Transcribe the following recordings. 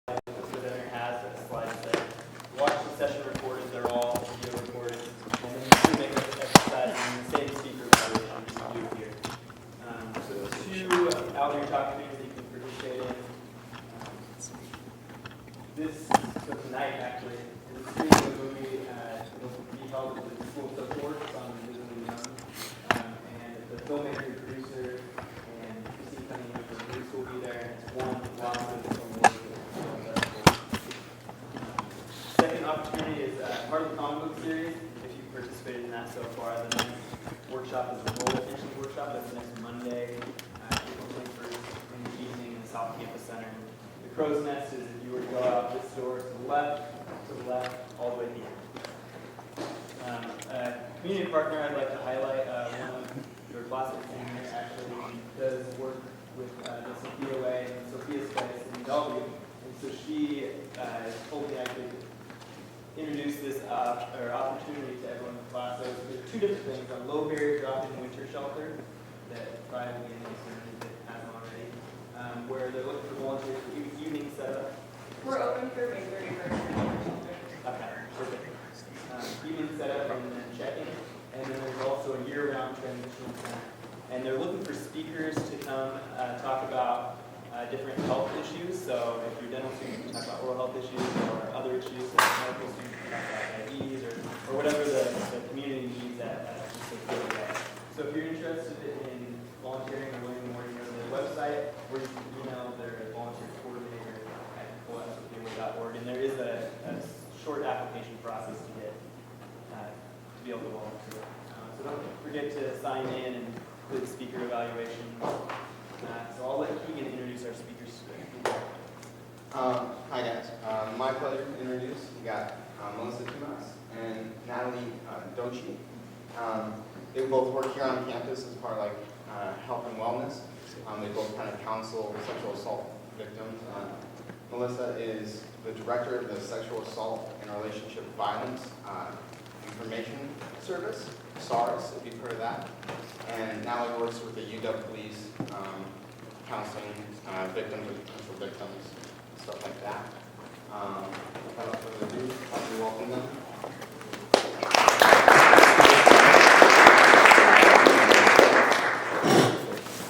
the presenter has a slide that watch the session recorded, they're all video recorded, and then you can make an exercise in the same speaker evaluation as you do here. So two out here talk meetings that you can participate in. So tonight actually, the screening of the movie will be held at the School of Social Work on Disney Young, and the filmmaker and producer and Christine Cunningham from Bruce will be there, and it's one lots of film work. Second opportunity is part of the comic book series. If you've participated in that so far, the next workshop is the role fiction workshop. That's next Monday, April 21st in the evening in the South Campus Center. The crow's nest is if you were to go out this door to the left, all the way here. Community partner I'd like to highlight, one of your classmates in here actually does work with the Sophia Way and Sophia Space in UW, and so she told me I could introduce this opportunity to everyone in the class. So there's two different things: a low barrier drop-in winter shelter that probably that hasn't already, where they're looking for volunteers for evening setup. We're open for May 31st. Okay, perfect. Evening setup and then check-in, and then there's also a year-round transitional center. And they're looking for speakers to come talk about different health issues. So if you're a dental student, you can talk about oral health issues, or other issues like medical students, you can talk about diabetes, or whatever the community needs at a specific way. So if you're interested in volunteering or learning more, you can go to their website, or you can email their volunteer coordinator at info@sophia.org. And there is a short application process to get to be able to volunteer. So don't forget to sign in and complete the speaker evaluation. So I'll let Keegan introduce our speakers today. Hi guys, my pleasure to introduce. We got Melissa Tumas and Natalie Dolci. They both work here on campus as part of health and wellness. They both kind of counsel sexual assault victims. Melissa is the director of the Sexual Assault and Relationship Violence Information Service, SARIS, if you've heard of that. And Natalie works with the UWPD counseling victims and potential victims, stuff like that. Without further ado, I'll be welcome them.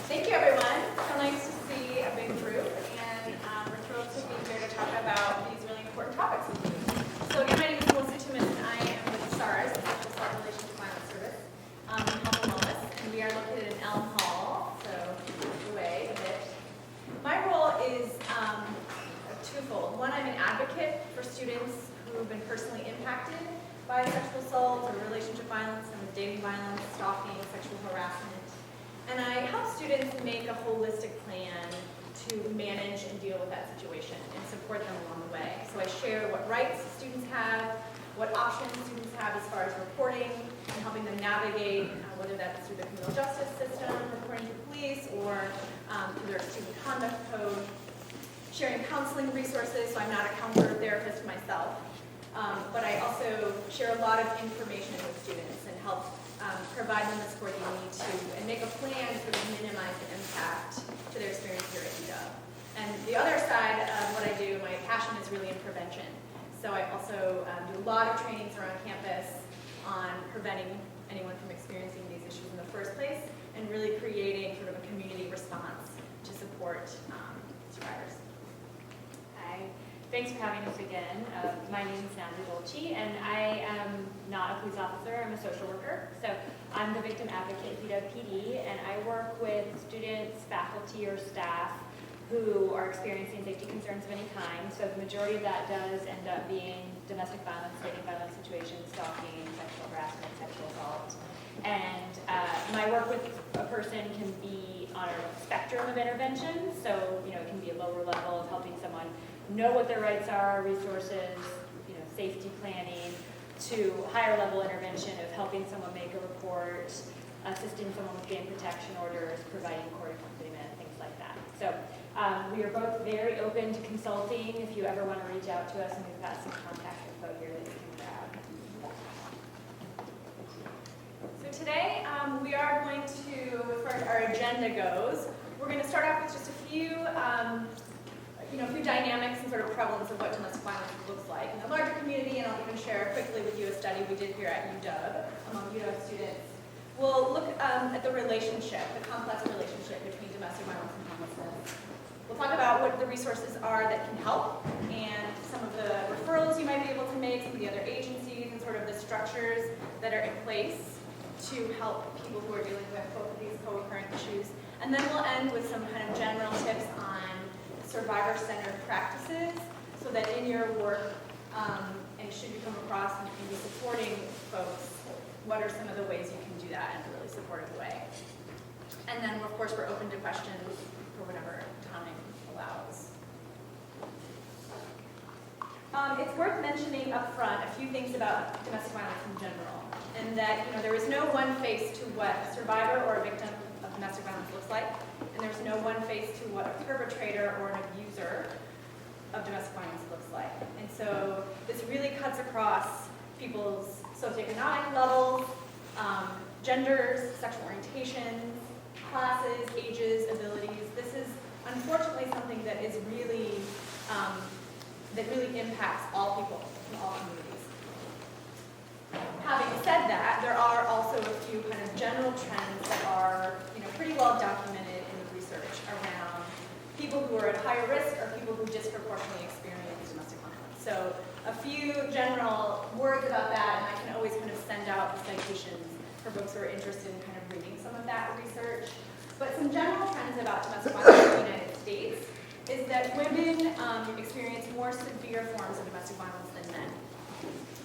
Thank you, everyone. So nice to see a big group, and we're thrilled to be here to talk about these really important topics with you. So again, my name is Melissa Tumas, and I am with SARIS, the Sexual Assault and Relationship Violence Service, in Health and Wellness, and we are located in Elm Hall, so away a bit. My role is twofold. One, I'm an advocate for students who have been personally impacted by sexual assault or relationship violence, and with dating violence, stalking, sexual harassment. And I help students make a holistic plan to manage and deal with that situation and support them along the way. So I share what rights students have, what options students have as far as reporting and helping them navigate, whether that's through the criminal justice system, reporting to police, or through their student conduct code, sharing counseling resources. So I'm not a counselor or therapist myself, but I also share a lot of information with students and help provide them the support they need to, and make a plan to sort of minimize the impact to their experience here at UW. And the other side of what I do, my passion is really in prevention. So I also do a lot of trainings around campus on preventing anyone from experiencing these issues in the first place, and really creating sort of a community response to support survivors. Hi, thanks for having us again. My name is Natalie Dolci, and I am not a police officer, I'm a social worker. So I'm the victim advocate at UWPD, and I work with students, faculty, or staff who are experiencing safety concerns of any kind. So the majority of that does end up being domestic violence, dating violence situations, stalking, sexual harassment, sexual assault. And my work with a person can be on a spectrum of intervention. So, it can be a lower level of helping someone know what their rights are, resources, safety planning, to higher level intervention of helping someone make a report, assisting someone with game protection orders, providing court accompaniment, things like that. So we are both very open to consulting if you ever want to reach out to us, and we've got some contact info here that you can grab. So today we are going to, as far as our agenda goes, we're going to start off with just a few a few dynamics and sort of prevalence of what domestic violence looks like in the larger community, and I'll even share quickly with you a study we did here at UW among UW students. We'll look at the relationship, the complex relationship between domestic violence and homelessness. We'll talk about what the resources are that can help, and some of the referrals you might be able to make, some of the other agencies, and sort of the structures that are in place to help people who are dealing with both of these co-occurring issues. And then we'll end with some kind of general tips on survivor-centered practices, so that in your work, and should you come across and be supporting folks, what are some of the ways you can do that in a really supportive way? And then, of course, we're open to questions for whatever time allows. It's worth mentioning up front a few things about domestic violence in general, and that there is no one face to what a survivor or a victim of domestic violence looks like, and there's no one face to what a perpetrator or an abuser of domestic violence looks like. And so this really cuts across people's socioeconomic levels, genders, sexual orientations, classes, ages, abilities. This is unfortunately something that is really, that really impacts all people in all communities. Having said that, there are also a few kind of general trends that are pretty well documented in the research around people who are at higher risk or people who disproportionately experience domestic violence. So a few general words about that, and I can always kind of send out citations for folks who are interested in kind of reading some of that research. But some general trends about domestic violence in the United States is that women experience more severe forms of domestic violence than men.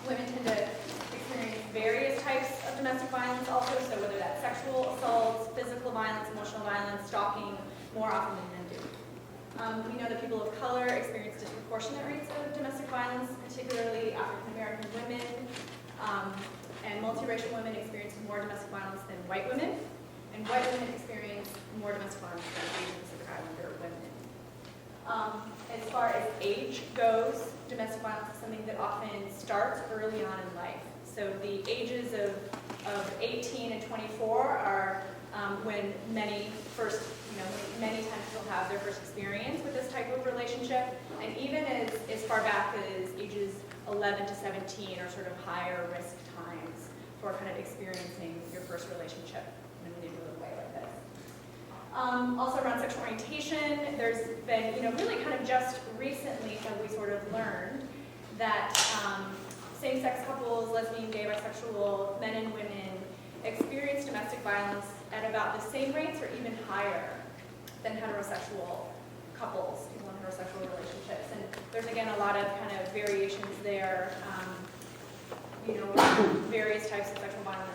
Women tend to experience various types of domestic violence also, so whether that's sexual assaults, physical violence, emotional violence, stalking, more often than men do. We know that people of color experience disproportionate rates of domestic violence, particularly African American women, and multiracial women experience more domestic violence than white women, and white women experience more domestic violence than Asian Pacific Islander women. As far as age goes, domestic violence is something that often starts early on in life. So the ages of 18 and 24 are when many times will have their first experience with this type of relationship, and even as far back as ages 11 to 17 are sort of higher risk times for kind of experiencing your first relationship in a manipulative way like this. Also around sexual orientation, there's been, really kind of just recently have we sort of learned that same-sex couples, lesbian, gay, bisexual, men and women experience domestic violence at about the same rates or even higher than heterosexual couples, people in heterosexual relationships. And there's, again, a lot of kind of variations there, various types of sexual violence,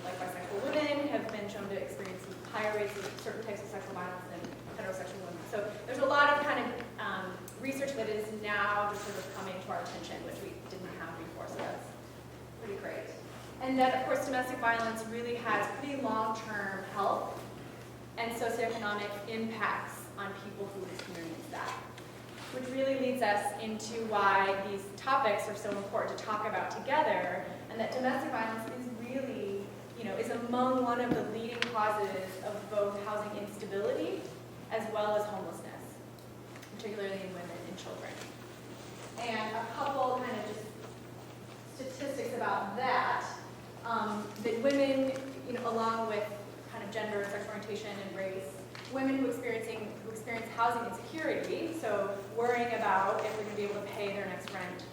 like bisexual women have been shown to experience higher rates of certain types of sexual violence than heterosexual women. So there's a lot of kind of research that is now just sort of coming to our attention, which we didn't have before, so that's pretty great. And then, of course, domestic violence really has pretty long-term health and socioeconomic impacts on people who experience that, which really leads us into why these topics are so important to talk about together, and that domestic violence is really, is among one of the leading causes of both housing instability as well as homelessness, particularly in women and children. And a couple kind of just statistics about that, that women, along with kind of gender, sexual orientation, and race, women who experience housing insecurity, so worrying about if they're going to be able to pay their next rent,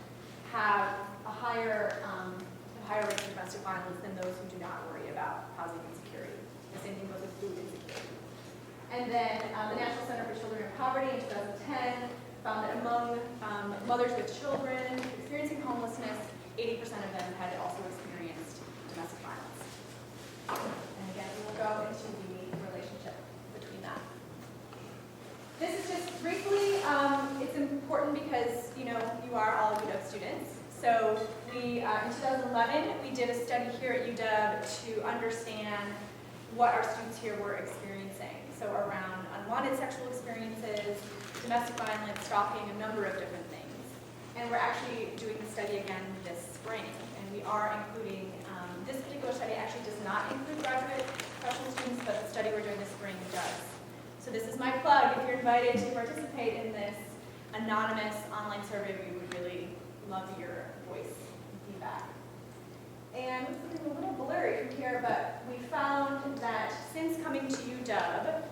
have a higher rate of domestic violence than those who do not worry about housing insecurity. The same thing goes with food insecurity. And then the National Center for Children in Poverty in 2010 found that among mothers with children experiencing homelessness, 80% of them had also experienced domestic violence. And again, we will go into the relationship between that. This is just briefly, it's important because, you are all UW students. So we, in 2011, we did a study here at UW to understand what our students here were experiencing. So around unwanted sexual experiences, domestic violence, stalking, a number of different things. And we're actually doing the study again this spring. And we are including, this particular study actually does not include graduate professional students, but the study we're doing this spring does. So this is my plug. If you're invited to participate in this anonymous online survey, we would really love your voice and feedback. And it's looking a little blurry from here, but we found that since coming to UW,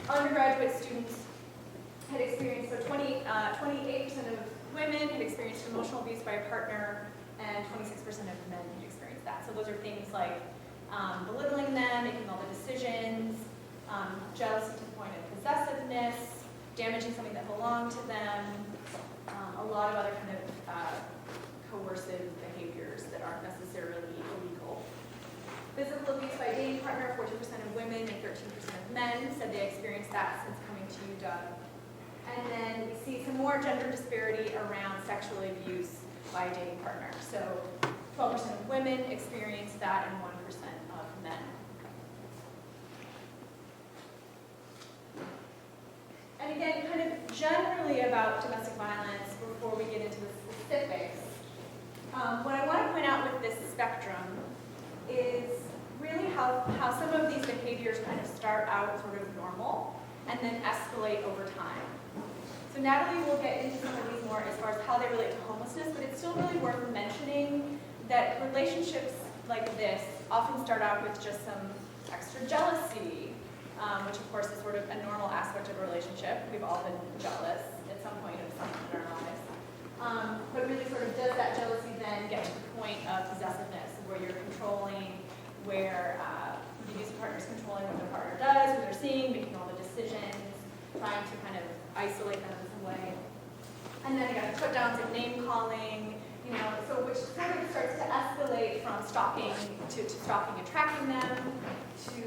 undergraduate students had experienced, so 28% of women had experienced emotional abuse by a partner, and 26% of men had experienced that. So those are things like belittling them, making all the decisions, jealousy to the point of possessiveness, damaging something that belonged to them, a lot of other kind of coercive behaviors that aren't necessarily illegal. Physical abuse by a dating partner, 14% of women and 13% of men said they experienced that since coming to UW. And then we see some more gender disparity around sexual abuse by a dating partner. So 12% of women experienced that and 1% of men. And again, kind of generally about domestic violence before we get into the specifics. What I want to point out with this spectrum is really how some of these behaviors kind of start out sort of normal and then escalate over time. So Natalie will get into some of these more as far as how they relate to homelessness, but it's still really worth mentioning that relationships like this often start out with just some extra jealousy, which of course is sort of a normal aspect of a relationship. We've all been jealous at some point of someone in our lives. But really sort of does that jealousy then get to the point of possessiveness, where you're controlling, where the abusive partner is controlling what their partner does, what they're seeing, making all the decisions, trying to kind of isolate them in some way. And then again, put downs of name calling, so which sort of starts to escalate from stalking to stalking and tracking them, to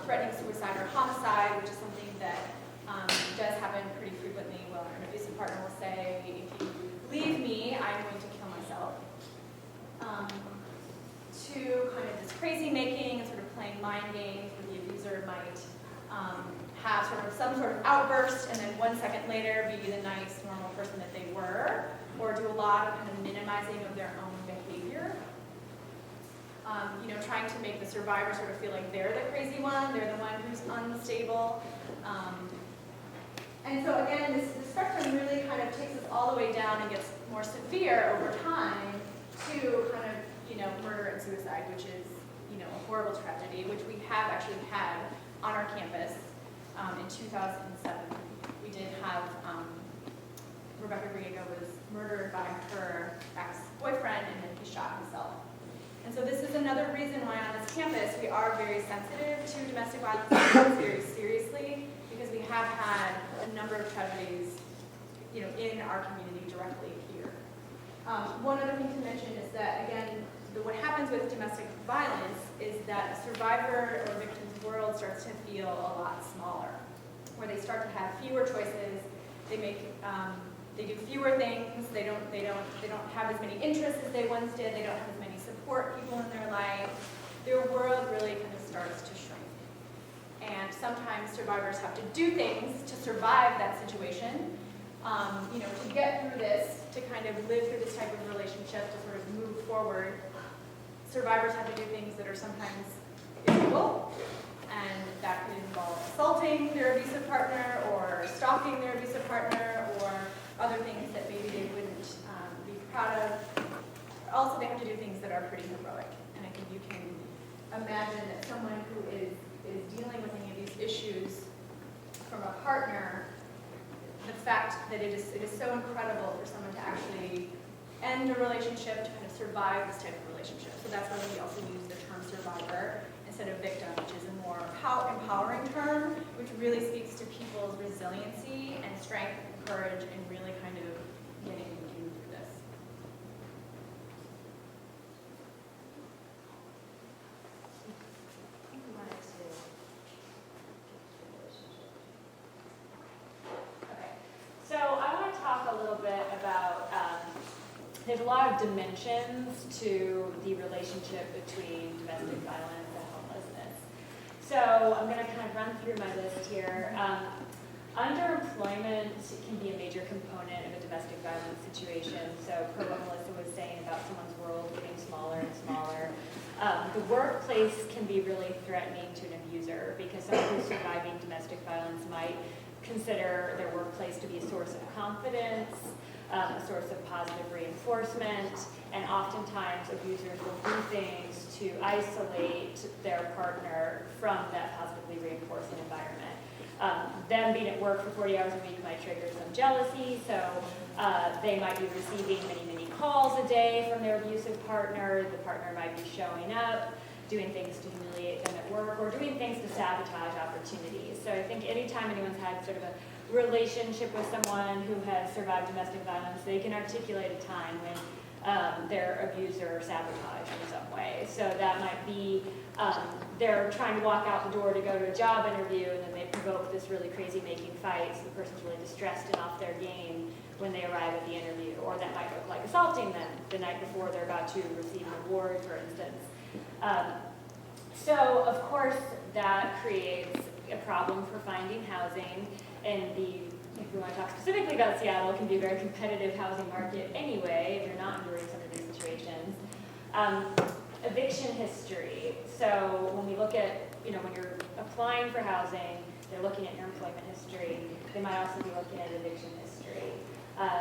threatening suicide or homicide, which is something that does happen pretty frequently, where an abusive partner will say, if you leave me, I'm going to kill myself. To kind of this crazy making and sort of playing mind games where the abuser might have sort of some sort of outburst and then 1 second later be the nice, normal person that they were, or do a lot of kind of minimizing of their own behavior. Trying to make the survivor sort of feel like they're the crazy one, they're the one who's unstable. And so again, this spectrum really kind of takes us all the way down and gets more severe over time to kind of, murder and suicide, which is, a horrible tragedy, which we have actually had on our campus. In 2007, we did have Rebecca Griego was murdered by her ex-boyfriend, and then he shot himself. And so this is another reason why on this campus we are very sensitive to domestic violence very seriously, because we have had a number of tragedies, in our community directly here. One other thing to mention is that, again, what happens with domestic violence is that a survivor or victim's world starts to feel a lot smaller, where they start to have fewer choices. They do fewer things. They don't have as many interests as they once did. They don't have as many support people in their life. Their world really kind of starts to shrink. And sometimes survivors have to do things to survive that situation. To get through this, to kind of live through this type of relationship, to sort of move forward, survivors have to do things that are sometimes illegal, and that could involve assaulting their abusive partner, or stalking their abusive partner, or other things that maybe they wouldn't be proud of. Also, they have to do things that are pretty heroic, and I think you can imagine that someone who is dealing with any of these issues from a partner, the fact that it is so incredible for someone to actually end a relationship, to kind of survive this type of relationship. So that's why we also use the term survivor instead of victim, which is a more empowering term, which really speaks to people's resiliency and strength and courage and really kind of getting through this. I think we wanted to. Okay, so I want to talk a little bit about, there's a lot of dimensions to the relationship between domestic violence and homelessness. So I'm going to kind of run through my list here. Underemployment can be a major component of a domestic violence situation. So per what Melissa was saying about someone's world getting smaller and smaller. The workplace can be really threatening to an abuser because someone who's surviving domestic violence might consider their workplace to be a source of confidence, a source of positive reinforcement, and oftentimes abusers will do things to isolate their partner from that positively reinforcing environment. Them being at work for 40 hours a week might trigger some jealousy, so they might be receiving many calls a day from their abusive partner. The partner might be showing up, doing things to humiliate them at work, or doing things to sabotage opportunities. So I think anytime anyone's had sort of a relationship with someone who has survived domestic violence, they can articulate a time when their abuser sabotaged in some way. So that might be they're trying to walk out the door to go to a job interview, and then they provoke this really crazy making fight, so the person's really distressed and off their game when they arrive at the interview. Or that might look like assaulting them the night before they're about to receive an award, for instance. So, of course, that creates a problem for finding housing, and if we want to talk specifically about Seattle, it can be a very competitive housing market anyway, if you're not enduring some of these situations. Eviction history. So when we look at, when you're applying for housing, they're looking at your employment history. They might also be looking at eviction history.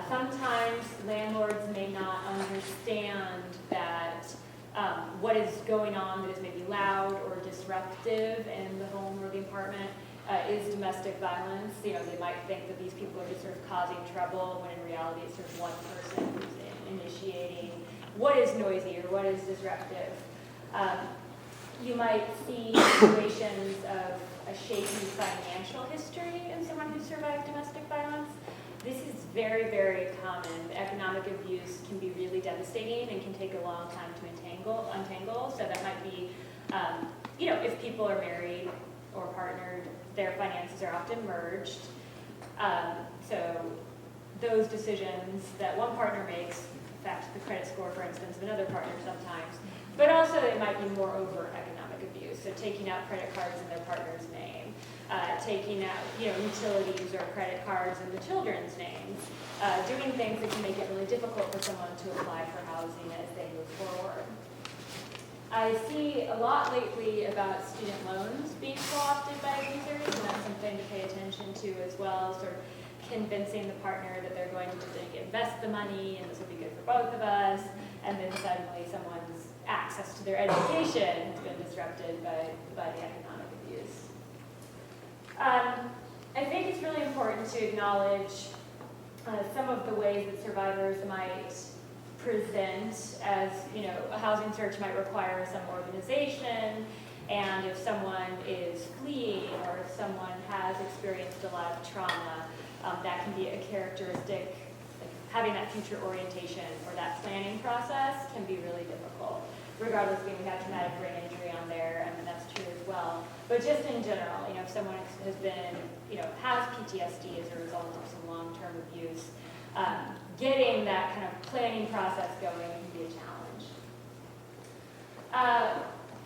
Sometimes landlords may not understand that what is going on that is maybe loud or disruptive in the home or the apartment is domestic violence. They might think that these people are just sort of causing trouble, when in reality it's sort of one person who's initiating what is noisy or what is disruptive. You might see situations of a shaky financial history in someone who survived domestic violence. This is very, very common. Economic abuse can be really devastating and can take a long time to untangle. So that might be, if people are married or partnered, their finances are often merged. So those decisions that one partner makes affect the credit score, for instance, of another partner sometimes. But also it might be more overt economic abuse. So taking out credit cards in their partner's name, taking out utilities or credit cards in the children's names, doing things that can make it really difficult for someone to apply for housing as they move forward. I see a lot lately about student loans being co-opted by abusers, and that's something to pay attention to as well, sort of convincing the partner that they're going to invest the money and this will be good for both of us, and then suddenly someone's access to their education has been disrupted by the economic abuse. I think it's really important to acknowledge some of the ways that survivors might present as, a housing search might require some organization, and if someone is fleeing or if someone has experienced a lot of trauma, that can be a characteristic. Like having that future orientation or that planning process can be really difficult. Regardless, we have traumatic brain injury on there, and that's true as well. But just in general, if someone has been, has PTSD as a result of some long-term abuse, getting that kind of planning process going can be a challenge.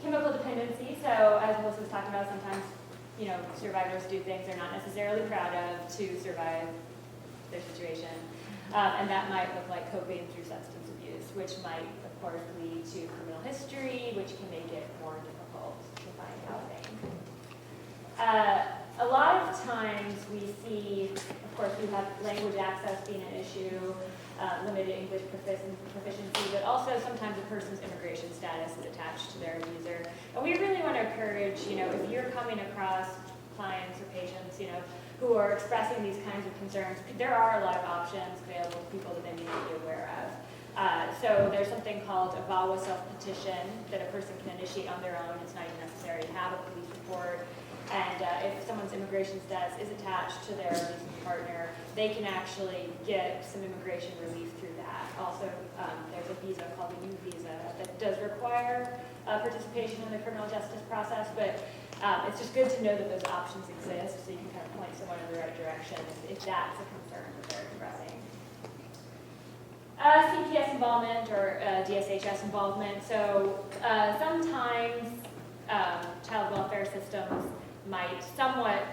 Chemical dependency. So as Melissa was talking about, sometimes survivors do things they're not necessarily proud of to survive their situation. And that might look like coping through substance abuse, which might, of course, lead to criminal history, which can make it more difficult to find housing. A lot of times we see, of course, we have language access being an issue, limited English proficiency, but also sometimes a person's immigration status is attached to their abuser. And we really want to encourage, if you're coming across clients or patients, who are expressing these kinds of concerns, there are a lot of options available to people that they need to be aware of. So there's something called a VAWA self-petition that a person can initiate on their own. It's not even necessary to have a police report. And if someone's immigration status is attached to their abusive partner, they can actually get some immigration relief through that. Also, there's a visa called the U visa that does require participation in the criminal justice process, but it's just good to know that those options exist, so you can kind of point someone in the right direction if that's a concern that they're expressing. CPS involvement or DSHS involvement. So sometimes child welfare systems might somewhat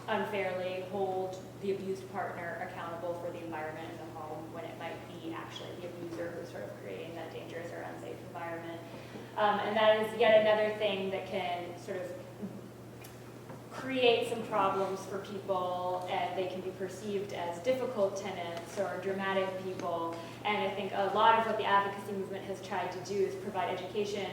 unfairly hold the abused partner accountable for the environment in the home when it might be actually the abuser who's sort of creating that dangerous or unsafe environment. And that is yet another thing that can sort of create some problems for people, and they can be perceived as difficult tenants or dramatic people. And I think a lot of what the advocacy movement has tried to do is provide education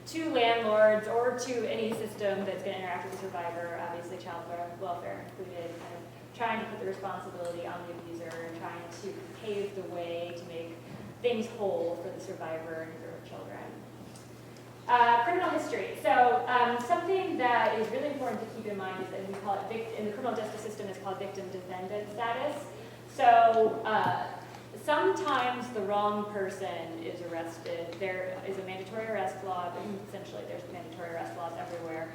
to landlords or to any system that's going to interact with the survivor, obviously child welfare included, kind of trying to put the responsibility on the abuser and trying to pave the way to make things whole for the survivor and for children. Criminal history. So something that is really important to keep in mind is that we call it, in the criminal justice system, it's called victim-defendant status. So sometimes the wrong person is arrested. There is a mandatory arrest law, but essentially there's mandatory arrest laws everywhere.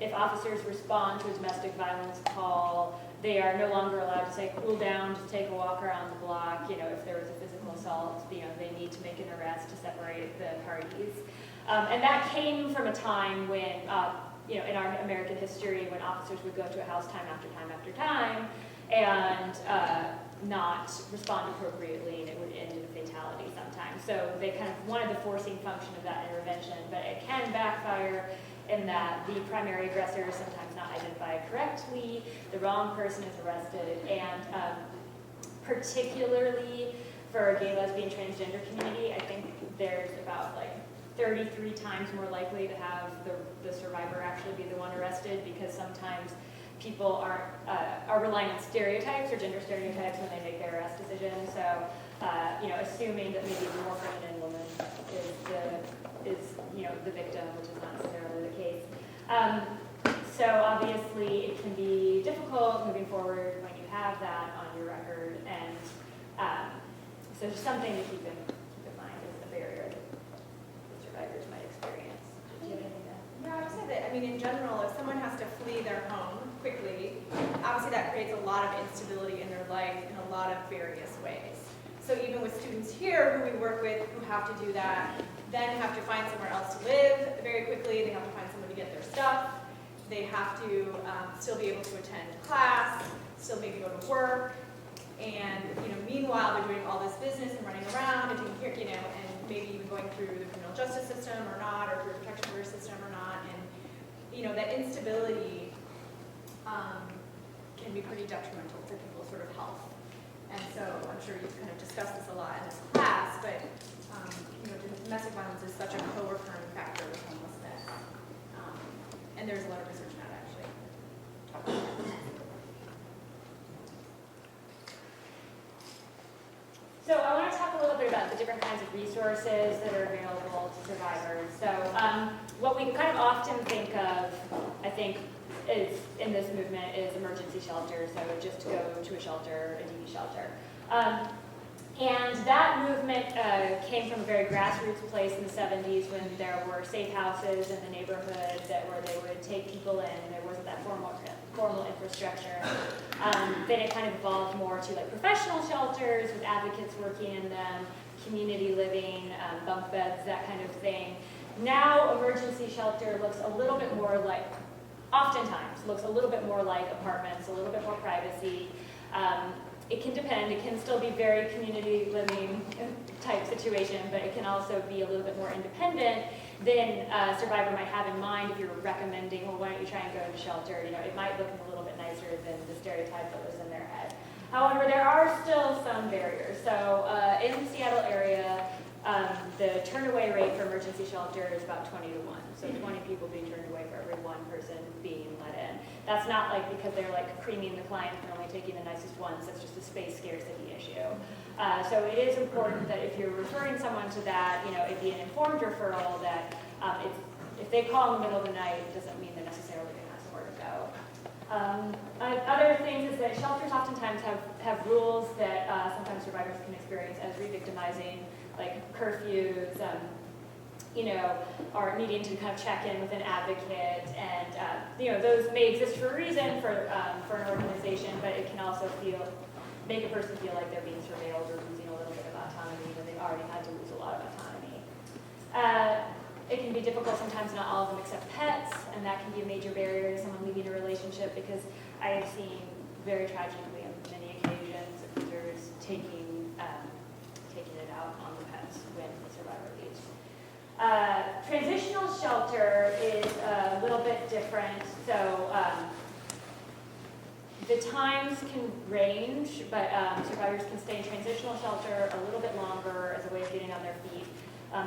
If officers respond to a domestic violence call, they are no longer allowed to say, cool down, just take a walk around the block. You know, if there was a physical assault, you know, they need to make an arrest to separate the parties. And that came from a time when, you know, in our American history, when officers would go to a house time after time after time and not respond appropriately, and it would end in a fatality sometimes. So they kind of wanted the forcing function of that intervention, but it can backfire in that the primary aggressor is sometimes not identified correctly, the wrong person is arrested, and particularly for a gay, lesbian, transgender community, I think there's about like 33 times more likely to have the survivor actually be the one arrested, because sometimes people are relying on stereotypes or gender stereotypes when they make their arrest decisions. So, you know, assuming that maybe the more feminine woman is you know, the victim, which is not necessarily the case. So obviously it can be difficult moving forward when you have that on your record, and so just something to keep in mind as a barrier that the survivors might experience. Do you have anything to add? Yeah, I would say that, I mean, in general, if someone has to flee their home quickly, obviously that creates a lot of instability in their life in a lot of various ways. So even with students here who we work with who have to do that, then have to find somewhere else to live very quickly, they have to find someone to get their stuff, they have to still be able to attend class, still maybe go to work, and you know, meanwhile they're doing all this business and running around and taking care, you know, and maybe even going through the criminal justice system or not, or through the protection order system or not, and you know, that instability can be pretty detrimental to people's sort of health. And so I'm sure you've kind of discussed this a lot in this class, but you know, domestic violence is such a co-occurring factor with homelessness. And there's a lot of research on that actually. So I want to talk a little bit about the different kinds of resources that are available to survivors. So what we kind of often think of, I think, is in this movement is emergency shelter. So just go to a shelter, a DV shelter. And that movement came from a very grassroots place in the 70s when there were safe houses in the neighborhood where they would take people in, and there wasn't that formal infrastructure. Then it kind of evolved more to like professional shelters with advocates working in them, community living, bunk beds, that kind of thing. Now emergency shelter looks a little bit more like, oftentimes looks a little bit more like apartments, a little bit more privacy. It can depend. It can still be very community living type situation, but it can also be a little bit more independent than a survivor might have in mind if you're recommending, well, why don't you try and go to shelter? You know, it might look a little bit nicer than the stereotype that was in their head. However, there are still some barriers. So in the Seattle area, the turn-away rate for emergency shelter is about 20 to 1. So 20 people being turned away for every one person being let in. That's not like because they're like creaming the client and only taking the nicest ones. That's just a space scarcity issue. So it is important that if you're referring someone to that, you know, it'd be an informed referral that if they call in the middle of the night, it doesn't mean they're necessarily going to have somewhere to go. Other things is that shelters oftentimes have rules that sometimes survivors can experience as re-victimizing, like curfews, you know, or needing to kind of check in with an advocate, and you know, those may exist for a reason for an organization, but it can also make a person feel like they're being surveilled or losing a little bit of autonomy when they've already had to lose a lot of autonomy. It can be difficult sometimes. Not all of them accept pets, and that can be a major barrier to someone leaving a relationship, because I have seen very tragically on many occasions abusers taking it out on the pets when the survivor leaves. Transitional shelter is a little bit different. So the times can range, but survivors can stay in transitional shelter a little bit longer as a way of getting on their feet.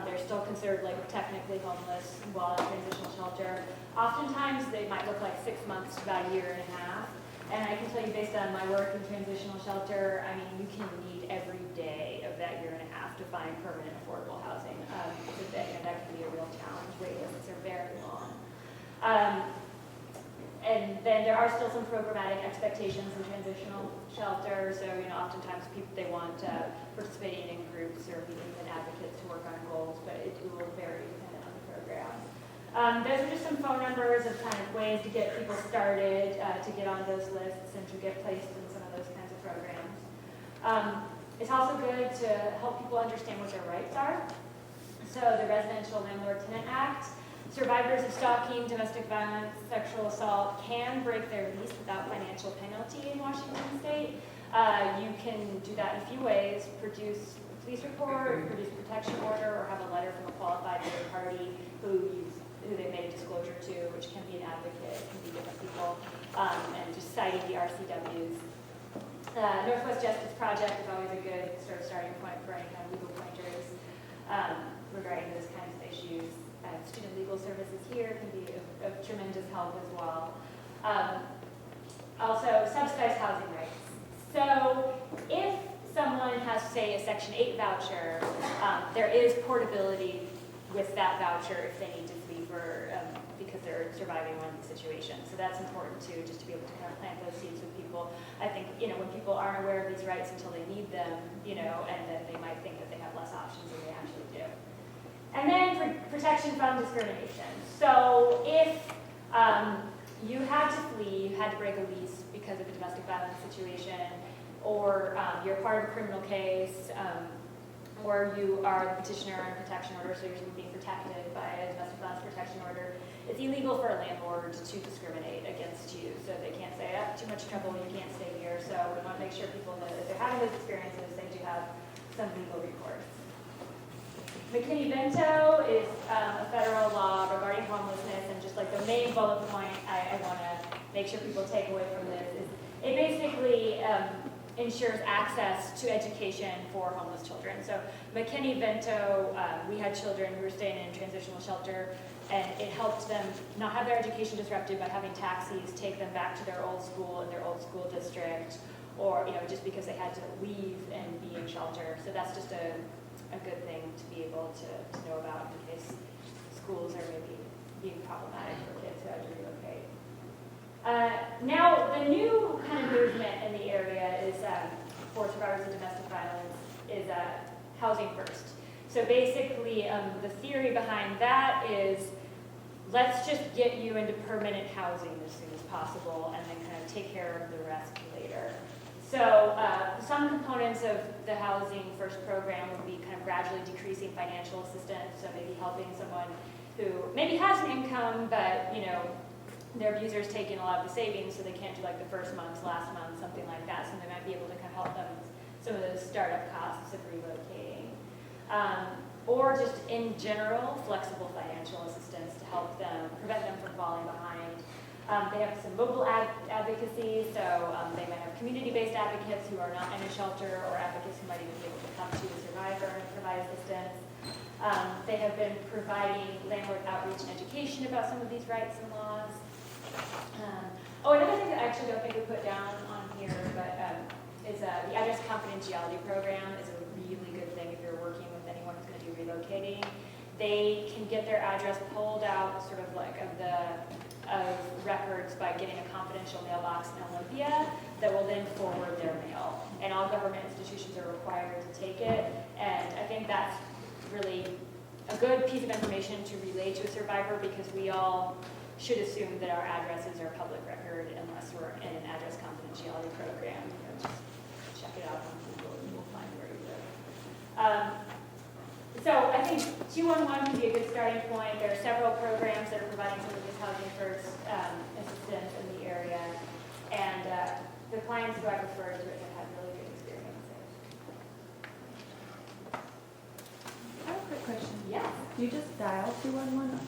They're still considered like technically homeless while in transitional shelter. Oftentimes they might look like 6 months to about a year and a half. And I can tell you based on my work in transitional shelter, I mean, you can need every day of that year and a half to find permanent affordable housing. And that can be a real challenge. Wait lists are very long. And then there are still some programmatic expectations in transitional shelter. So, oftentimes people, they want participating in groups or meeting with advocates to work on goals, but it will vary depending on the program. Those are just some phone numbers of kind of ways to get people started, to get on those lists and to get placed in some of those kinds of programs. It's also good to help people understand what their rights are. So the Residential Landlord-Tenant Act, survivors of stalking, domestic violence, sexual assault can break their lease without financial penalty in Washington State. You can do that in a few ways: produce a police report, produce a protection order, or have a letter from a qualified third party who they made a disclosure to, which can be an advocate, it can be different people, and just citing the RCWs. Northwest Justice Project is always a good sort of starting point for any kind of legal pointers regarding those kinds of issues. Student legal services here can be of tremendous help as well. Also, subsidized housing rights. So if someone has, say, a Section 8 voucher, there is portability with that voucher if they need to flee because they're surviving one of the situations. So that's important too, just to be able to kind of plant those seeds with people. I think, when people aren't aware of these rights until they need them, and then they might think that they have less options than they actually do. And then protection from discrimination. So if you had to flee, you had to break a lease because of a domestic violence situation, or you're part of a criminal case, or you are the petitioner on a protection order, so you're being protected by a domestic violence protection order, it's illegal for a landlord to discriminate against you. So they can't say, too much trouble, you can't stay here. So we want to make sure people know that if they're having those experiences, they do have some legal recourse. McKinney-Vento is a federal law regarding homelessness, and just like the main bullet point I want to make sure people take away from this is it basically ensures access to education for homeless children. So McKinney-Vento, we had children who were staying in transitional shelter, and it helped them not have their education disrupted by having taxis take them back to their old school in their old school district, or just because they had to leave and be in shelter. So that's just a good thing to be able to know about in case schools are maybe being problematic for kids who had to relocate. Now, the new kind of movement in the area is for survivors of domestic violence is housing first. So basically, the theory behind that is let's just get you into permanent housing as soon as possible and then kind of take care of the rest later. So some components of the Housing First program would be kind of gradually decreasing financial assistance, so maybe helping someone who maybe has an income, but their abuser is taking a lot of the savings, so they can't do like the first month's, last month, something like that. So they might be able to kind of help them with some of those startup costs of relocating. Or just in general, flexible financial assistance to help them, prevent them from falling behind. They have some mobile advocacy, so they might have community-based advocates who are not in a shelter, or advocates who might even be able to come to a survivor and provide assistance. They have been providing landlord outreach and education about some of these rights and laws. Another thing that I actually don't think we put down on here, but is the address confidentiality program is a really good thing if you're working with anyone who's going to do relocating. They can get their address pulled out sort of like of records by getting a confidential mailbox in Olympia that will then forward their mail. And all government institutions are required to take it. And I think that's really a good piece of information to relay to a survivor, because we all should assume that our addresses are public record unless we're in an address confidentiality program. Just check it out on Google and you'll find where you live. So I think 211 can be a good starting point. There are several programs that are providing some of this Housing First assistance in the area, and the clients who I've referred to it have had really good experiences. I have a quick question. Yes. Do you just dial 211?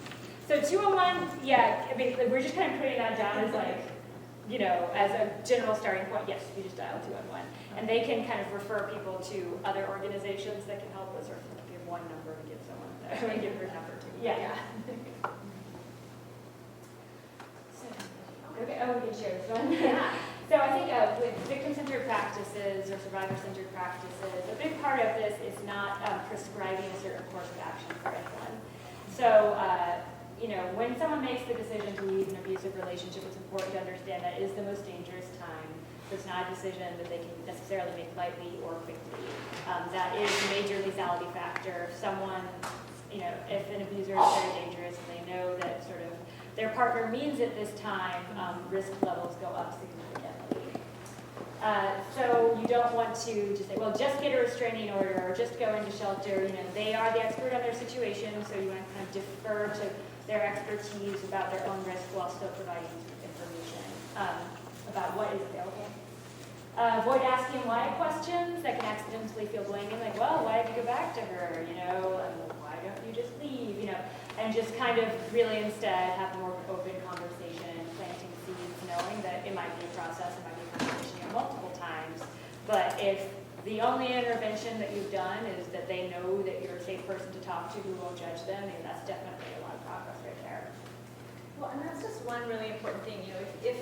So 201, yeah, I mean, like, we're just kind of putting that down as like, you know, as a general starting point. Yes, you just dial 211. And they can kind of refer people to other organizations that can help us, or give one number to give someone, to give her number to. Yeah. Okay, oh, we can share this one. Yeah. So I think with victim-centered practices or survivor-centered practices, a big part of this is not prescribing a certain course of action for anyone. So, you know, when someone makes the decision to leave an abusive relationship, it's important to understand that it is the most dangerous time. So it's not a decision that they can necessarily make lightly or quickly. That is a major lethality factor. If someone, you know, if an abuser is very dangerous and they know that sort of their partner means at this time, risk levels go up significantly. So you don't want to just say, well, just get a restraining order or just go into shelter. You know, they are the expert on their situation, so you want to kind of defer to their expertise about their own risk while still providing information about what is available. Avoid asking why questions that can accidentally feel blaming, like, well, why did you go back to her? You know, why don't you just leave? You know, and just kind of really instead have a more open conversation, planting seeds, knowing that it might be a process, it might be a conversation multiple times. But if the only intervention that you've done is that they know that you're a safe person to talk to who won't judge them, and that's definitely a lot of progress right there. Well, and that's just one really important thing. You know, if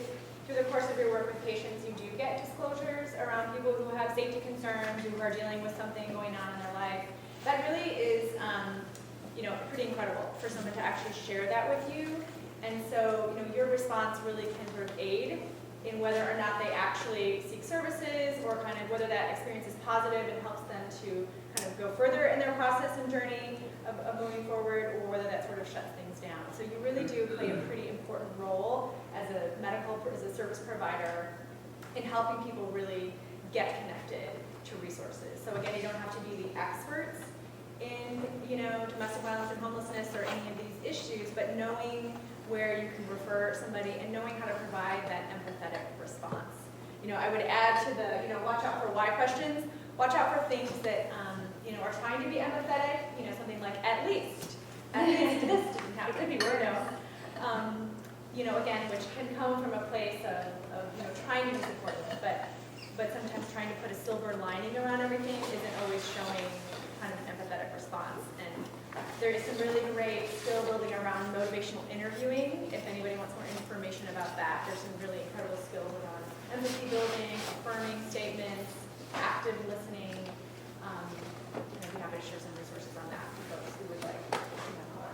through the course of your work with patients, you do get disclosures around people who have safety concerns, who are dealing with something going on in their life, that really is, you know, pretty incredible for someone to actually share that with you. And so, you know, your response really can sort of aid in whether or not they actually seek services, or kind of whether that experience is positive and helps them to kind of go further in their process and journey of moving forward, or whether that sort of shuts things down. So you really do play a pretty important role as a service provider in helping people really get connected to resources. So again, you don't have to be the experts in, you know, domestic violence and homelessness or any of these issues, but knowing where you can refer somebody and knowing how to provide that empathetic response. You know, I would add to the, you know, watch out for why questions. Watch out for things that, you know, are trying to be empathetic. You know, something like at least this didn't happen. It could be worse. You know, again, which can come from a place of you know, trying to be supportive, but sometimes trying to put a silver lining around everything isn't always showing kind of an empathetic response. And there is some really great skill building around motivational interviewing. If anybody wants more information about that, there's some really incredible skills around empathy building, affirming statements, active listening. I'd be happy to share some resources on that for folks who would like to know more.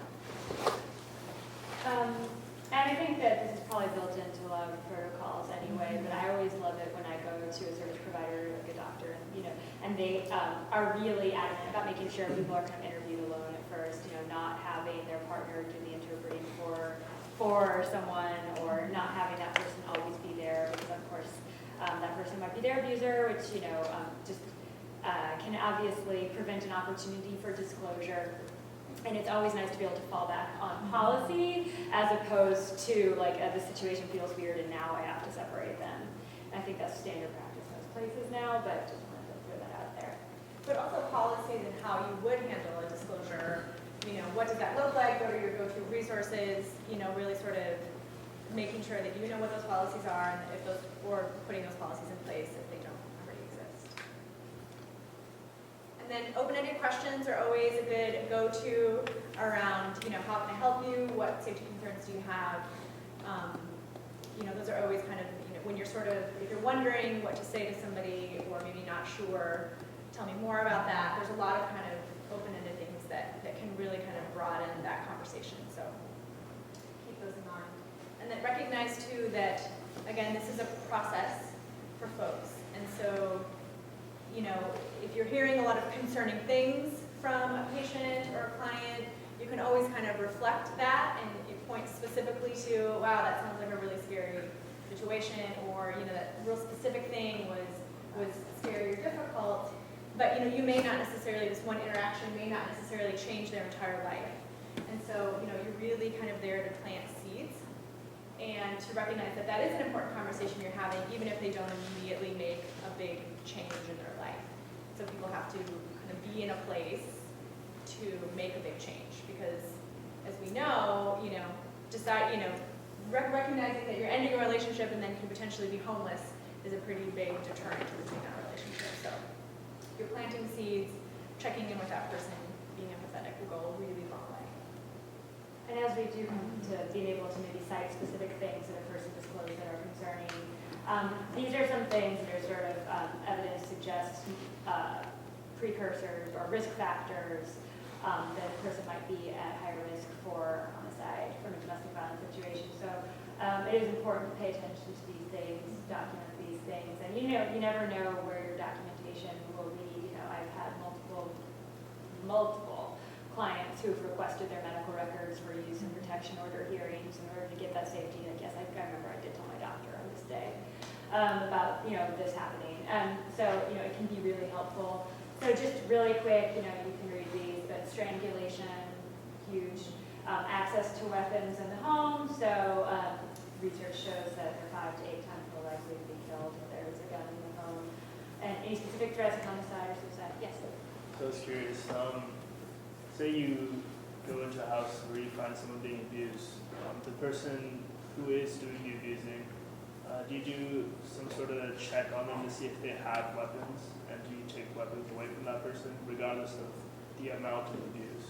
And I think that this is probably built into a lot of protocols anyway, but I always love it when I go to a service provider, like a doctor, and, you know, and they are really adamant about making sure people are kind of interviewed alone at first, you know, not having their partner do the interpreting for someone, or not having that person always be there, because of course that person might be their abuser, which, you know, just can obviously prevent an opportunity for disclosure. And it's always nice to be able to fall back on policy, as opposed to like the situation feels weird and now I have to separate them. And I think that's standard practice in most places now, but just wanted to throw that out there. But also policies and how you would handle a disclosure. You know, what does that look like? What are your go-to resources? You know, really sort of making sure that you know what those policies are, and if those, or putting those policies in place if they don't already exist. And then open-ended questions are always a good go-to around, you know, how can I help you? What safety concerns do you have? You know, those are always kind of, you know, when you're sort of, if you're wondering what to say to somebody or maybe not sure, tell me more about that. There's a lot of kind of open-ended things that can really kind of broaden that conversation. So keep those in mind. And then recognize too that, again, this is a process for folks. And so, you know, if you're hearing a lot of concerning things from a patient or a client, you can always kind of reflect that and you point specifically to, wow, that sounds like a really scary situation, or, you know, that real specific thing was scary or difficult. But, you know, you may not necessarily, this one interaction may not necessarily change their entire life. And so, you know, you're really kind of there to plant seeds and to recognize that that is an important conversation you're having, even if they don't immediately make a big change in their life. So people have to kind of be in a place to make a big change, because as we know, recognizing that you're ending a relationship and then can potentially be homeless is a pretty big deterrent to between that relationship. So you're planting seeds, checking in with that person, being empathetic will go a really long way. And as we do come to being able to maybe cite specific things that a person disclosed that are concerning, these are some things that are sort of evidence suggests precursors or risk factors that a person might be at high risk for homicide from a domestic violence situation. So it is important to pay attention to these things, document these things, and you never know where your documentation will lead. I've had multiple clients who've requested their medical records for use in protection order hearings in order to get that safety. Like, yes, I remember I did tell my doctor on this day about this happening, and so it can be really helpful. So just really quick, you can read these, but strangulation, huge. Access to weapons in the home. So research shows that they're 5 to 8 times more likely to be killed if there is a gun in the home. And any specific threats of homicide or suicide? Yes. So I was curious, say you go into a house where you find someone being abused. The person who is doing the abusing, do you do some sort of check on them to see if they have weapons? And do you take weapons away from that person regardless of the amount of abuse?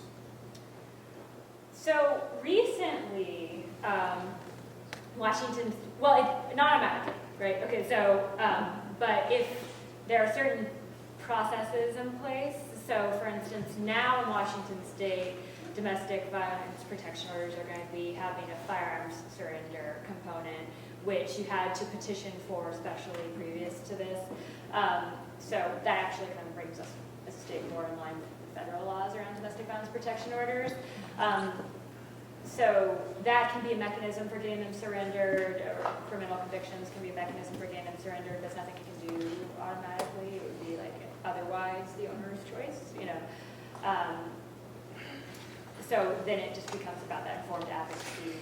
So recently, Washington, well, not automatically, right? Okay, so, but if there are certain processes in place, so for instance, now in Washington State, domestic violence protection orders are going to be having a firearms surrender component, which you had to petition for especially previous to this. So that actually kind of brings us as a state more in line with the federal laws around domestic violence protection orders. So that can be a mechanism for getting them surrendered, or criminal convictions can be a mechanism for getting them surrendered. That's nothing you can do automatically. It would be like otherwise the owner's choice, So then it just becomes about that informed advocacy,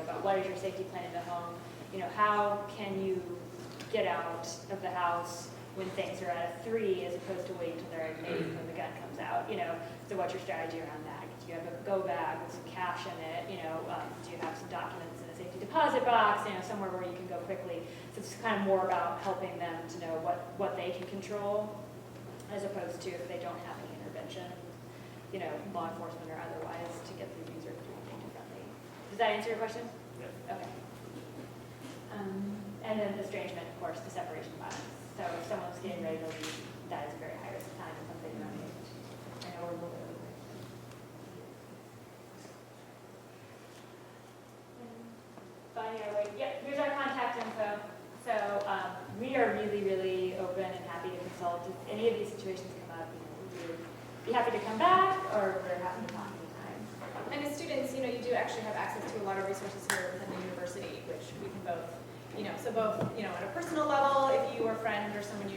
about what is your safety plan in the home? How can you get out of the house when things are at a 3 as opposed to waiting until they're at an 8 when the gun comes out? So what's your strategy around that? Do you have a go bag with some cash in it? Do you have some documents in a safety deposit box? Somewhere where you can go quickly. So it's kind of more about helping them to know what they can control, as opposed to if they don't have any intervention, law enforcement or otherwise, to get the user to do anything differently. Does that answer your question? Yeah. Okay. And then estrangement, of course, the separation violence. So if someone's getting ready to leave, that is a very high risk time and something you want to manage. I know we're moving over. Finding our way. Yep, here's our contact info. So we are really, really open and happy to consult. If any of these situations come up, we would be happy to come back, or we're happy to talk anytime. And as students, you do actually have access to a lot of resources here within the university, which we can both, at a personal level, if you or a friend or someone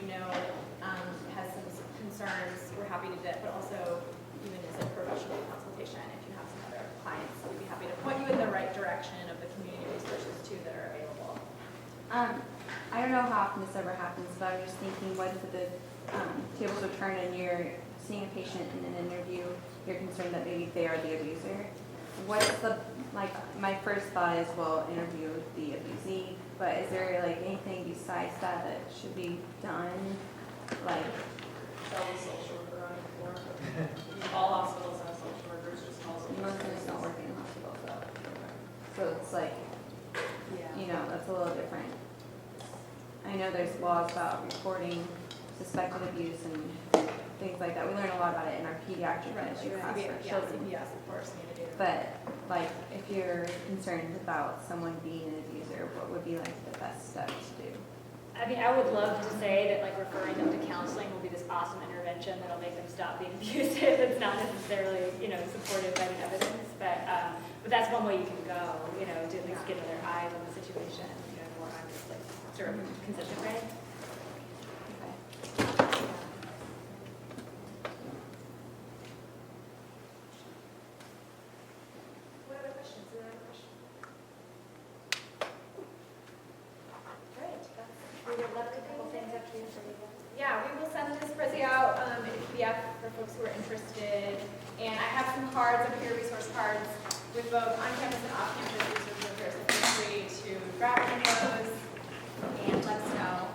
has some concerns, we're happy to do that, but also even as a professional consultation, if you have some other clients, we'd be happy to point you in the right direction of the community resources too that are available. I don't know how often this ever happens, but I was just thinking, what if the tables are turned and you're seeing a patient in an interview, you're concerned that maybe they are the abuser? What's my first thought is, well, interview the abusee, but is there anything besides that should be done? Tell the social worker on the floor. All hospitals have social workers, just call social Most of workers. us don't work in hospitals, so it's that's a little different. I know there's laws about reporting suspected abuse and things like that. We learn a lot about it in our pediatric medicine class for children. Yes, of course, need to do. But if you're concerned about someone being an abuser, what would be the best step to do? I mean, I would love to say that referring them to counseling will be this awesome intervention that'll make them stop being abusive. It's not necessarily, supported by the evidence, but that's one way you can go, to at least get their eyes on the situation, more on just sort of consistent way. What other questions? Any other questions? Great. We would love to couple things up to you. Yeah, we will send this Prezi out. It could be PDF for folks who are interested. And I have some cards up here, resource cards, with both on-campus and off-campus resource workers. So feel free to grab one of those and let us know